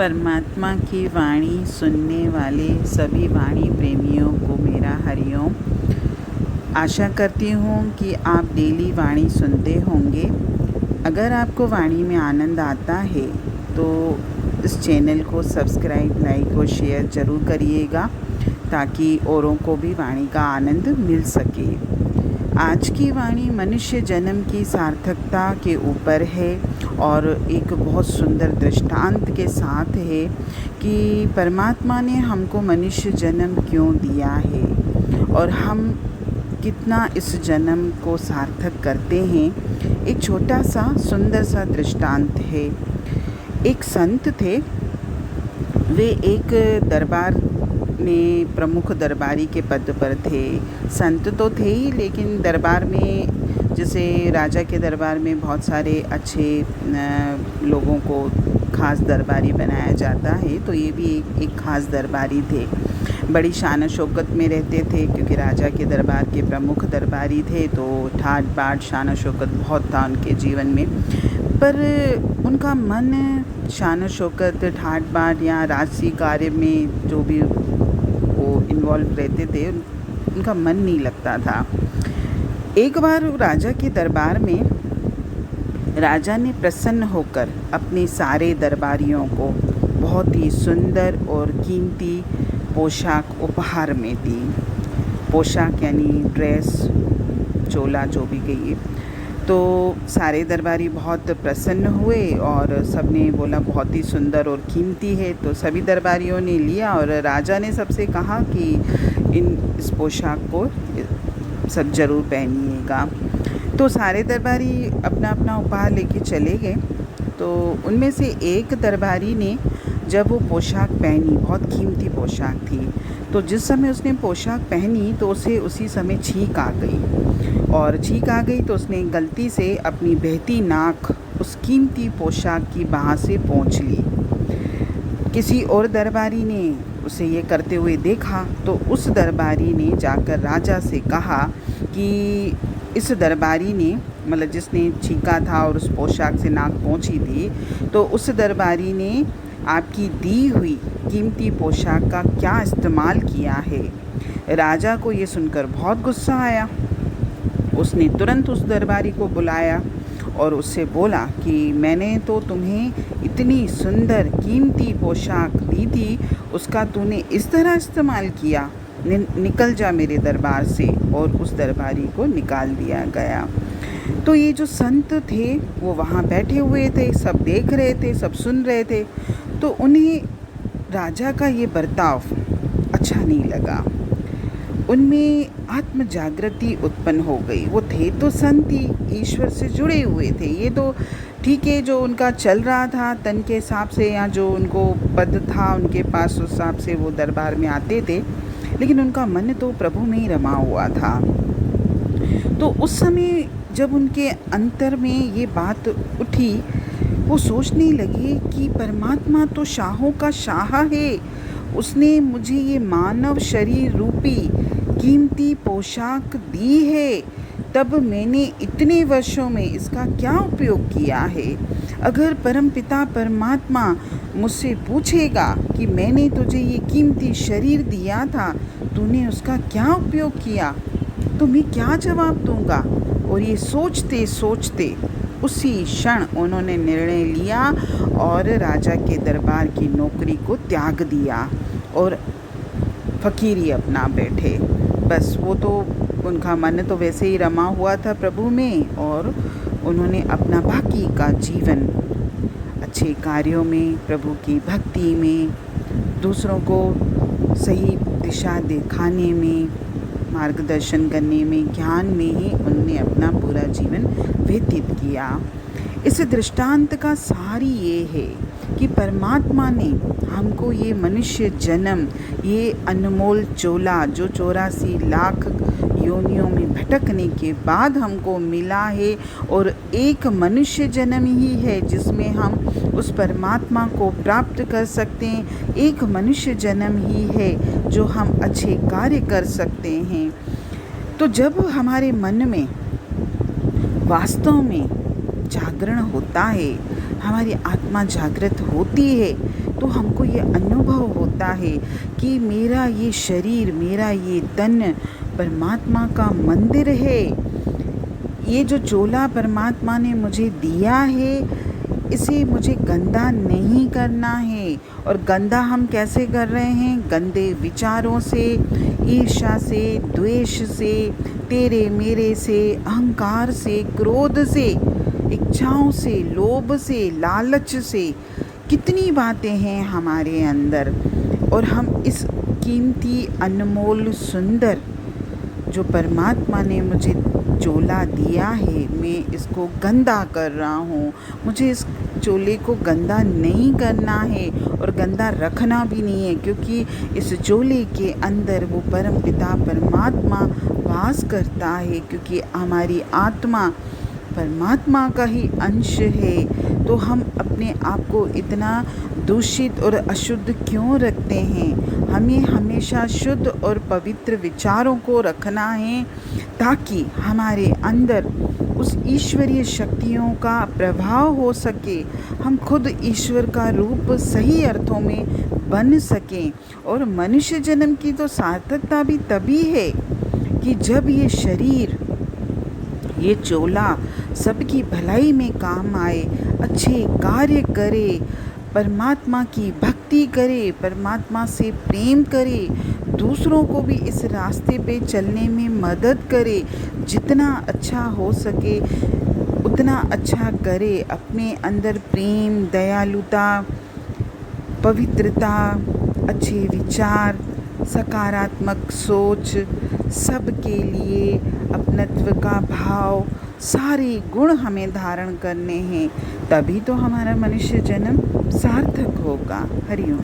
परमात्मा की वाणी सुनने वाले सभी वाणी प्रेमियों को मेरा हरिओम। आशा करती हूँ कि आप डेली वाणी सुनते होंगे। अगर आपको वाणी में आनंद आता है तो इस चैनल को सब्सक्राइब, लाइक और शेयर ज़रूर करिएगा ताकि औरों को भी वाणी का आनंद मिल सके। आज की वाणी मनुष्य जन्म की सार्थकता के ऊपर है और एक बहुत सुंदर दृष्टांत के साथ है कि परमात्मा ने हमको मनुष्य जन्म क्यों दिया है और हम कितना इस जन्म को सार्थक करते हैं। एक छोटा सा सुंदर सा दृष्टांत है। एक संत थे, वे एक दरबार में प्रमुख दरबारी के पद पर थे। संत तो थे ही, लेकिन दरबार में जैसे राजा के दरबार में बहुत सारे अच्छे लोगों को खास दरबारी बनाया जाता है, तो ये भी एक खास दरबारी थे। बड़ी शान शौकत में रहते थे क्योंकि राजा के दरबार के प्रमुख दरबारी थे, तो ठाट बाट शान शौकत बहुत था उनके जीवन में। पर उनका मन शान शौकत, ठाट बाट या राजसी कार्य में जो भी वो इन्वॉल्व रहते थे, उनका मन नहीं लगता था। एक बार राजा के दरबार में राजा ने प्रसन्न होकर अपने सारे दरबारियों को बहुत ही सुंदर और कीमती पोशाक उपहार में दी। पोशाक यानी ड्रेस, चोला जो भी कहिए। तो सारे दरबारी बहुत प्रसन्न हुए और सबने बोला बहुत ही सुंदर और कीमती है। तो सभी दरबारियों ने लिया और राजा ने सबसे कहा कि इस पोशाक को सब ज़रूर पहनिएगा। तो सारे दरबारी अपना अपना उपहार लेके चले गए। तो उनमें से एक दरबारी ने जब वो पोशाक पहनी, बहुत कीमती पोशाक थी, तो जिस समय उसने पोशाक पहनी तो उसे उसी समय छींक आ गई। और छींक आ गई तो उसने गलती से अपनी बहती नाक उस कीमती पोशाक की बाह से पोंछ ली। किसी और दरबारी ने उसे ये करते हुए देखा, तो उस दरबारी ने जाकर राजा से कहा कि इस दरबारी ने, मतलब जिसने छींका था और उस पोशाक से नाक पोंछी थी, तो उस दरबारी ने आपकी दी हुई कीमती पोशाक का क्या इस्तेमाल किया है। राजा को ये सुनकर बहुत गुस्सा आया। उसने तुरंत उस दरबारी को बुलाया और उससे बोला कि मैंने तो तुम्हें इतनी सुंदर कीमती पोशाक दी थी, उसका तूने इस तरह इस्तेमाल किया, निकल जा मेरे दरबार से। और उस दरबारी को निकाल दिया गया। तो ये जो संत थे वो वहाँ बैठे हुए थे, सब देख रहे थे, सब सुन रहे थे। तो उन्हें राजा का ये बर्ताव अच्छा नहीं लगा। उनमें आत्म जागृति उत्पन्न हो गई। वो थे तो संत ही, ईश्वर से जुड़े हुए थे, ये तो ठीक है, जो उनका चल रहा था तन के हिसाब से या जो उनको पद था उनके पास, उस हिसाब से वो दरबार में आते थे, लेकिन उनका मन तो प्रभु में ही रमा हुआ था। तो उस समय जब उनके अंतर में ये बात उठी, वो सोचने लगे कि परमात्मा तो शाहों का शाह है, उसने मुझे ये मानव शरीर रूपी कीमती पोशाक दी है, तब मैंने इतने वर्षों में इसका क्या उपयोग किया है। अगर परमपिता परमात्मा मुझसे पूछेगा कि मैंने तुझे ये कीमती शरीर दिया था, तूने उसका क्या उपयोग किया, तो मैं क्या जवाब दूंगा। और ये सोचते सोचते उसी क्षण उन्होंने निर्णय लिया और राजा के दरबार की नौकरी को त्याग दिया और फ़कीरी अपना बैठे। बस वो तो, उनका मन तो वैसे ही रमा हुआ था प्रभु में, और उन्होंने अपना बाकी का जीवन अच्छे कार्यों में, प्रभु की भक्ति में, दूसरों को सही दिशा दिखाने में, मार्गदर्शन करने में, ज्ञान में ही उन्होंने अपना पूरा जीवन व्यतीत किया। इस दृष्टांत का सारी ये है कि परमात्मा ने हमको ये मनुष्य जन्म, ये अनमोल चोला जो 84 लाख योनियों में भटकने के बाद हमको मिला है, और एक मनुष्य जन्म ही है जिसमें हम उस परमात्मा को प्राप्त कर सकते हैं। एक मनुष्य जन्म ही है जो हम अच्छे कार्य कर सकते हैं। तो जब हमारे मन में वास्तव में जागरण होता है, हमारी आत्मा जागृत होती है, तो हमको ये अनुभव होता है कि मेरा ये शरीर, मेरा ये तन परमात्मा का मंदिर है। ये जो चोला परमात्मा ने मुझे दिया है, इसे मुझे गंदा नहीं करना है। और गंदा हम कैसे कर रहे हैं? गंदे विचारों से, ईर्ष्या से, द्वेष से, तेरे मेरे से, अहंकार से, क्रोध से, इच्छाओं से, लोभ से, लालच से। कितनी बातें हैं हमारे अंदर, और हम इस कीमती, अनमोल, सुंदर जो परमात्मा ने मुझे चोला दिया है, मैं इसको गंदा कर रहा हूँ। मुझे इस चोले को गंदा नहीं करना है और गंदा रखना भी नहीं है, क्योंकि इस चोले के अंदर वो परम पिता परमात्मा वास करता है। क्योंकि हमारी आत्मा परमात्मा का ही अंश है, तो हम अपने आप को इतना दूषित और अशुद्ध क्यों रखते हैं? हमें हमेशा शुद्ध और पवित्र विचारों को रखना है, ताकि हमारे अंदर उस ईश्वरीय शक्तियों का प्रभाव हो सके, हम खुद ईश्वर का रूप सही अर्थों में बन सकें। और मनुष्य जन्म की तो सार्थकता भी तभी है कि जब ये शरीर, ये चोला सबकी भलाई में काम आए, अच्छे कार्य करे, परमात्मा की भक्ति करे, परमात्मा से प्रेम करे, दूसरों को भी इस रास्ते पे चलने में मदद करे। जितना अच्छा हो सके उतना अच्छा करे। अपने अंदर प्रेम, दयालुता, पवित्रता, अच्छे विचार, सकारात्मक सोच, सबके लिए अपनत्व का भाव, सारे गुण हमें धारण करने हैं। तभी तो हमारा मनुष्य जन्म सार्थक होगा। हरि ओम।